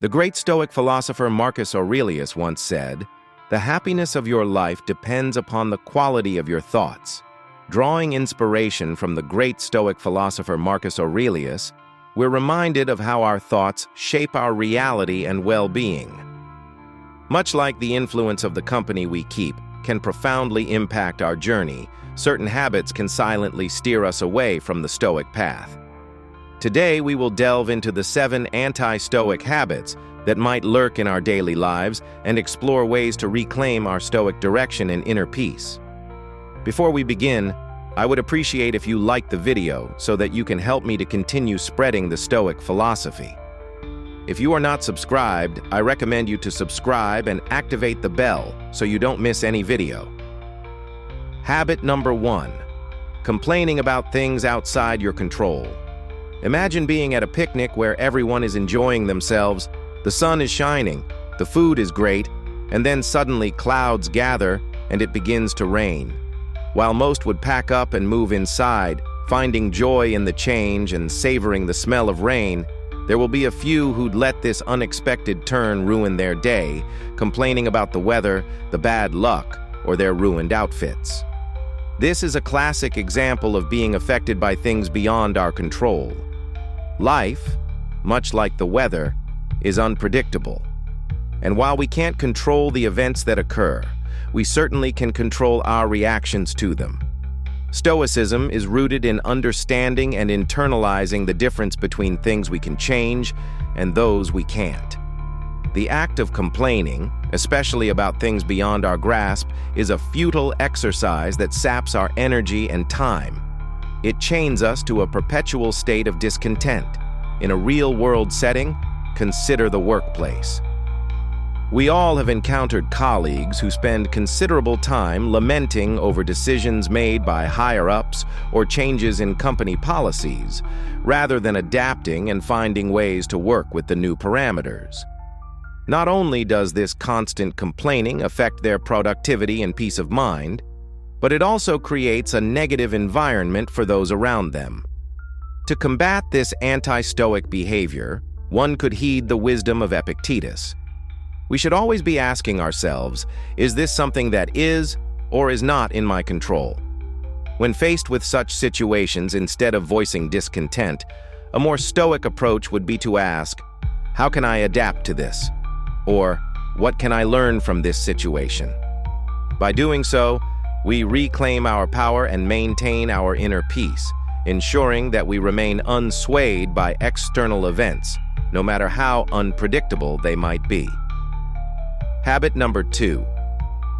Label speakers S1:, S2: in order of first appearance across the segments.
S1: The great Stoic philosopher Marcus Aurelius once said, "The happiness of your life depends upon the quality of your thoughts." Drawing inspiration from the great Stoic philosopher Marcus Aurelius, we're reminded of how our thoughts shape our reality and well-being. Much like the influence of the company we keep can profoundly impact our journey, certain habits can silently steer us away from the Stoic path. Today, we will delve into the 7 anti-Stoic habits that might lurk in our daily lives and explore ways to reclaim our Stoic direction and inner peace. Before we begin, I would appreciate if you like the video so that you can help me to continue spreading the Stoic philosophy. If you are not subscribed, I recommend you to subscribe and activate the bell so you don't miss any video. Habit number 1. Complaining about things outside your control. Imagine being at a picnic where everyone is enjoying themselves, the sun is shining, the food is great, and then suddenly clouds gather and it begins to rain. While most would pack up and move inside, finding joy in the change and savoring the smell of rain, there will be a few who'd let this unexpected turn ruin their day, complaining about the weather, the bad luck, or their ruined outfits. This is a classic example of being affected by things beyond our control. Life, much like the weather, is unpredictable. And while we can't control the events that occur, we certainly can control our reactions to them. Stoicism is rooted in understanding and internalizing the difference between things we can change and those we can't. The act of complaining, especially about things beyond our grasp, is a futile exercise that saps our energy and time. It chains us to a perpetual state of discontent. In a real-world setting, consider the workplace. We all have encountered colleagues who spend considerable time lamenting over decisions made by higher-ups or changes in company policies, rather than adapting and finding ways to work with the new parameters. Not only does this constant complaining affect their productivity and peace of mind, but it also creates a negative environment for those around them. To combat this anti-Stoic behavior, one could heed the wisdom of Epictetus. We should always be asking ourselves, is this something that is or is not in my control? When faced with such situations, instead of voicing discontent, a more Stoic approach would be to ask, how can I adapt to this? Or, what can I learn from this situation? By doing so, we reclaim our power and maintain our inner peace, ensuring that we remain unswayed by external events, no matter how unpredictable they might be. Habit number 2.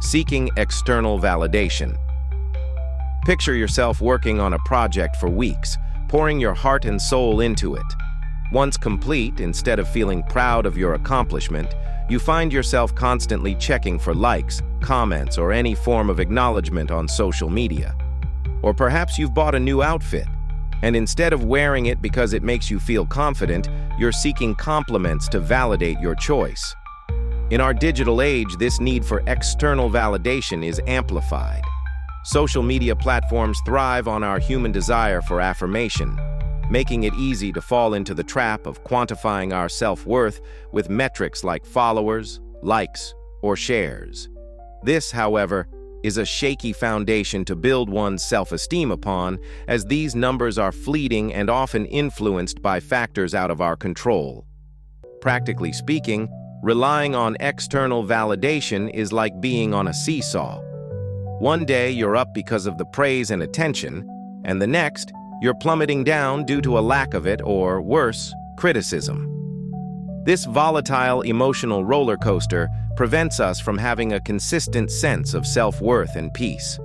S1: Seeking external validation. Picture yourself working on a project for weeks, pouring your heart and soul into it. Once complete, instead of feeling proud of your accomplishment, you find yourself constantly checking for likes, comments, or any form of acknowledgement on social media. Or perhaps you've bought a new outfit, and instead of wearing it because it makes you feel confident, you're seeking compliments to validate your choice. In our digital age, this need for external validation is amplified. Social media platforms thrive on our human desire for affirmation, making it easy to fall into the trap of quantifying our self-worth with metrics like followers, likes, or shares. This, however, is a shaky foundation to build one's self-esteem upon, as these numbers are fleeting and often influenced by factors out of our control. Practically speaking, relying on external validation is like being on a seesaw. One day you're up because of the praise and attention, and the next, you're plummeting down due to a lack of it, or worse, criticism. This volatile emotional roller coaster prevents us from having a consistent sense of self-worth and peace.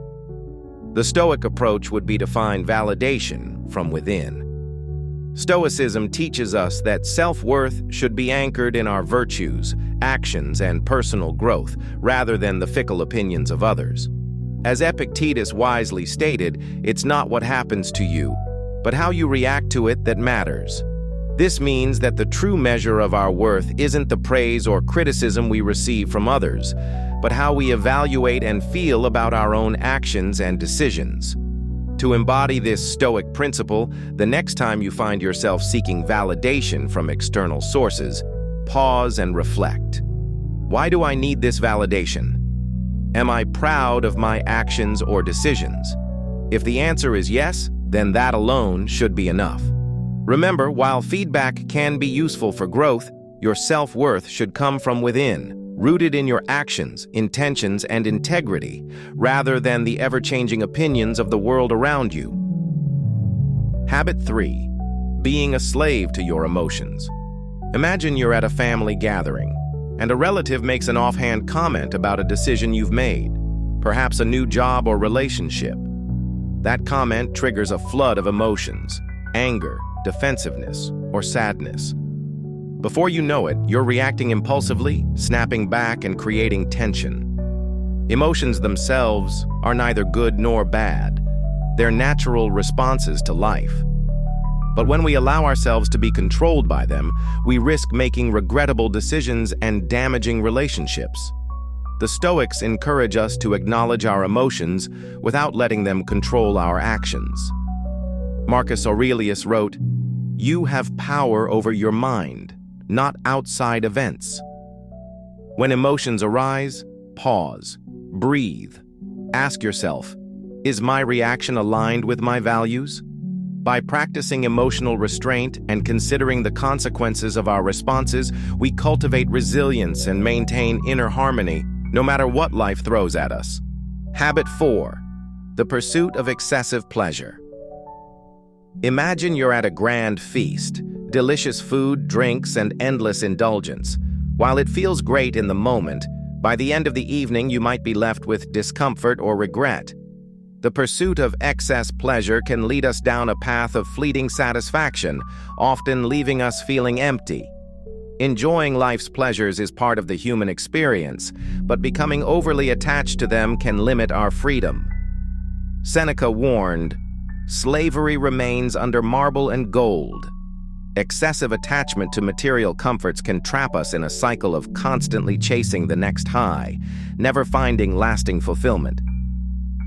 S1: The Stoic approach would be to find validation from within. Stoicism teaches us that self-worth should be anchored in our virtues, actions, and personal growth, rather than the fickle opinions of others. As Epictetus wisely stated, it's not what happens to you, but how you react to it that matters. This means that the true measure of our worth isn't the praise or criticism we receive from others, but how we evaluate and feel about our own actions and decisions. To embody this Stoic principle, the next time you find yourself seeking validation from external sources, pause and reflect. Why do I need this validation? Am I proud of my actions or decisions? If the answer is yes, then that alone should be enough. Remember, while feedback can be useful for growth, your self-worth should come from within, rooted in your actions, intentions, and integrity, rather than the ever-changing opinions of the world around you. Habit 3. Being a slave to your emotions. Imagine you're at a family gathering, and a relative makes an offhand comment about a decision you've made, perhaps a new job or relationship. That comment triggers a flood of emotions: anger, defensiveness, or sadness. Before you know it, you're reacting impulsively, snapping back, and creating tension. Emotions themselves are neither good nor bad. They're natural responses to life. But when we allow ourselves to be controlled by them, we risk making regrettable decisions and damaging relationships. The Stoics encourage us to acknowledge our emotions without letting them control our actions. Marcus Aurelius wrote, "You have power over your mind, not outside events." When emotions arise, pause, breathe. Ask yourself, is my reaction aligned with my values? By practicing emotional restraint and considering the consequences of our responses, we cultivate resilience and maintain inner harmony, no matter what life throws at us. Habit 4. The pursuit of excessive pleasure. Imagine you're at a grand feast, delicious food, drinks, and endless indulgence. While it feels great in the moment, by the end of the evening you might be left with discomfort or regret. The pursuit of excess pleasure can lead us down a path of fleeting satisfaction, often leaving us feeling empty. Enjoying life's pleasures is part of the human experience, but becoming overly attached to them can limit our freedom. Seneca warned, "Slavery remains under marble and gold." Excessive attachment to material comforts can trap us in a cycle of constantly chasing the next high, never finding lasting fulfillment.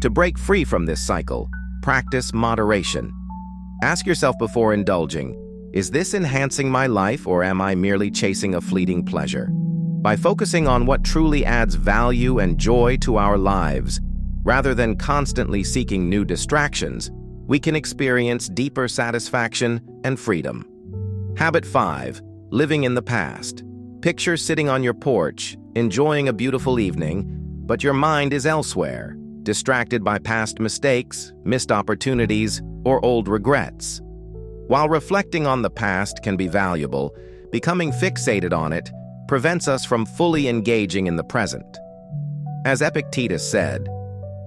S1: To break free from this cycle, practice moderation. Ask yourself before indulging, is this enhancing my life or am I merely chasing a fleeting pleasure? By focusing on what truly adds value and joy to our lives, rather than constantly seeking new distractions, we can experience deeper satisfaction and freedom. Habit 5. Living in the past. Picture sitting on your porch, enjoying a beautiful evening, but your mind is elsewhere, distracted by past mistakes, missed opportunities, or old regrets. While reflecting on the past can be valuable, becoming fixated on it prevents us from fully engaging in the present. As Epictetus said,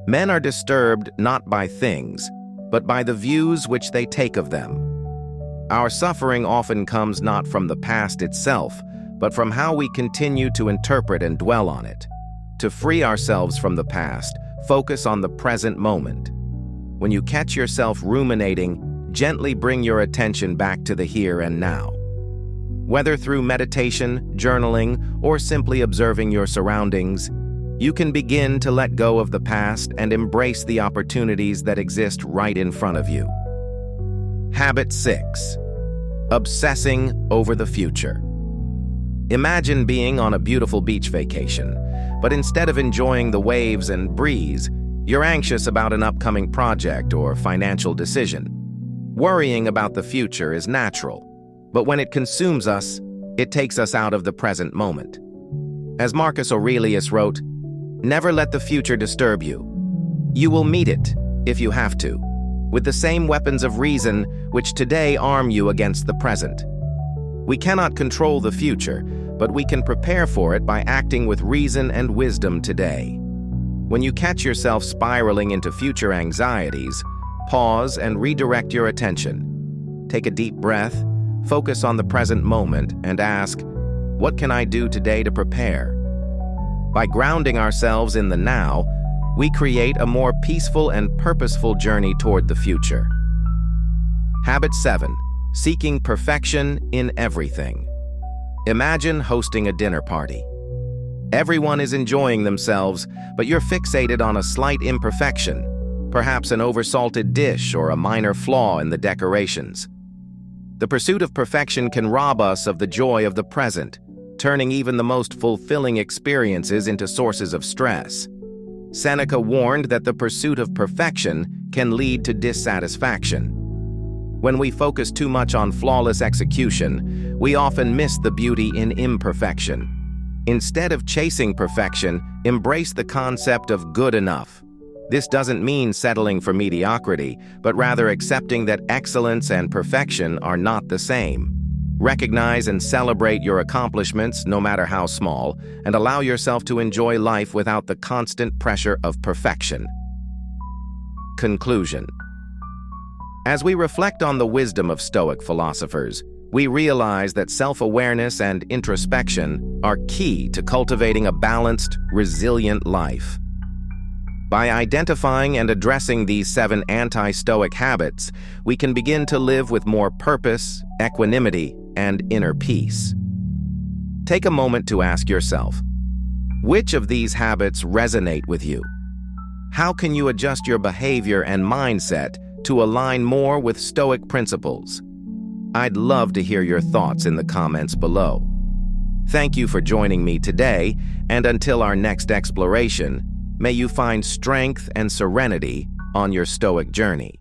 S1: "Men are disturbed not by things, but by the views which they take of them." Our suffering often comes not from the past itself, but from how we continue to interpret and dwell on it. To free ourselves from the past, focus on the present moment. When you catch yourself ruminating, gently bring your attention back to the here and now. Whether through meditation, journaling, or simply observing your surroundings, you can begin to let go of the past and embrace the opportunities that exist right in front of you. Habit 6. Obsessing over the future. Imagine being on a beautiful beach vacation, but instead of enjoying the waves and breeze, you're anxious about an upcoming project or financial decision. Worrying about the future is natural, but when it consumes us, it takes us out of the present moment. As Marcus Aurelius wrote, "Never let the future disturb you. You will meet it, if you have to, with the same weapons of reason which today arm you against the present." We cannot control the future, but we can prepare for it by acting with reason and wisdom today. When you catch yourself spiraling into future anxieties, pause and redirect your attention. Take a deep breath, focus on the present moment, and ask, what can I do today to prepare? By grounding ourselves in the now, we create a more peaceful and purposeful journey toward the future. Habit 7. Seeking perfection in everything. Imagine hosting a dinner party. Everyone is enjoying themselves, but you're fixated on a slight imperfection, perhaps an oversalted dish or a minor flaw in the decorations. The pursuit of perfection can rob us of the joy of the present, turning even the most fulfilling experiences into sources of stress. Seneca warned that the pursuit of perfection can lead to dissatisfaction. When we focus too much on flawless execution, we often miss the beauty in imperfection. Instead of chasing perfection, embrace the concept of good enough. This doesn't mean settling for mediocrity, but rather accepting that excellence and perfection are not the same. Recognize and celebrate your accomplishments, no matter how small, and allow yourself to enjoy life without the constant pressure of perfection. Conclusion. As we reflect on the wisdom of Stoic philosophers, we realize that self-awareness and introspection are key to cultivating a balanced, resilient life. By identifying and addressing these 7 anti-Stoic habits, we can begin to live with more purpose, equanimity, and inner peace. Take a moment to ask yourself, which of these habits resonate with you? How can you adjust your behavior and mindset to align more with Stoic principles? I'd love to hear your thoughts in the comments below. Thank you for joining me today, and until our next exploration, may you find strength and serenity on your Stoic journey.